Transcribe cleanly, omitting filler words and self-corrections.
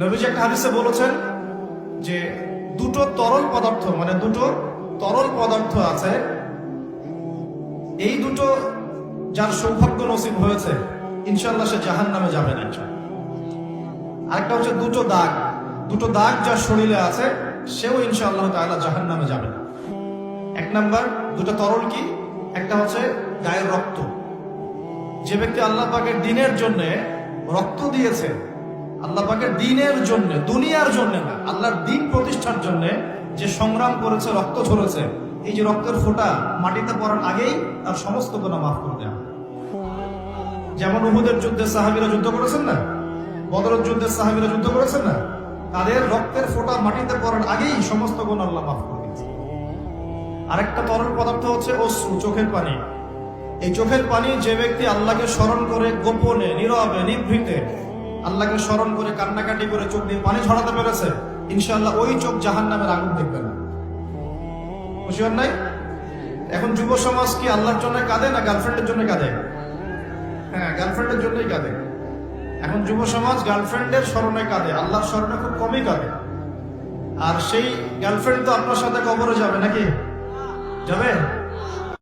নবীজি একটা হাদিসে বলেছেন যে দুটো তরল পদার্থ, মানে দুটো তরল পদার্থ আছে, এই দুটো যার সৌভাগ্য নসিব হয়েছে ইনশাআল্লাহ সে জাহান্নামে যাবে না। আরেকটা হচ্ছে দুটো দাগ যার শরীরে আছে সেও ইনশাআল্লাহ তাআলা জাহান্নামে যাবে না। এক নাম্বার দুটো তরল কি? একটা হচ্ছে গায়ের রক্ত। যে ব্যক্তি আল্লাহ পাকের দ্বীনের জন্য রক্ত দিয়েছে, আল্লাহ পাকের দ্বীনের জন্য, দুনিয়ার জন্য না, আল্লাহর দ্বীন প্রতিষ্ঠার জন্য যে সংগ্রাম করেছে, রক্ত ঝরেছে, এই যে রক্তের ফোঁটা মাটিতে পড়ার আগেই তার সমস্ত গুনাহ মাফ করে দেওয়া। যেমন উহুদের যুদ্ধে সাহাবীরা যুদ্ধ করেছেন না, বদরের যুদ্ধে সাহাবীরা যুদ্ধ করেছেন না, তাদের রক্তের ফোঁটা মাটিতে পড়ার আগেই সমস্ত গুনাহ আল্লাহ মাফ করে দিয়েছে। আরেকটা তরল পদার্থ হচ্ছে অশ্রু, চোখের পানি। এই চোখের পানি যে ব্যক্তি আল্লাহকে স্মরণ করে গোপনে, নীরবে, নিভৃতে আল্লাহকে স্মরণ করে কান্নাকাটি করে চোখ দিয়ে পানি ছড়াতে পেরেছে, ইনশাআল্লাহ ওই চোখ জাহান্নামের আগুন দেখবে না। খুশি হন নাই? এখন যুব সমাজ কি আল্লাহর জন্য কাঁদে না গার্লফ্রেন্ডের জন্য কাঁদে? হ্যাঁ, গার্লফ্রেন্ডের জন্যই কাঁদে। এখন যুব সমাজ গার্লফ্রেন্ডের স্মরণে কাঁদে, আল্লাহর স্মরণে খুব কমই কাঁদে। আর সেই গার্লফ্রেন্ড তো আপনার সাথে কবরে যাবে নাকি? যাবে?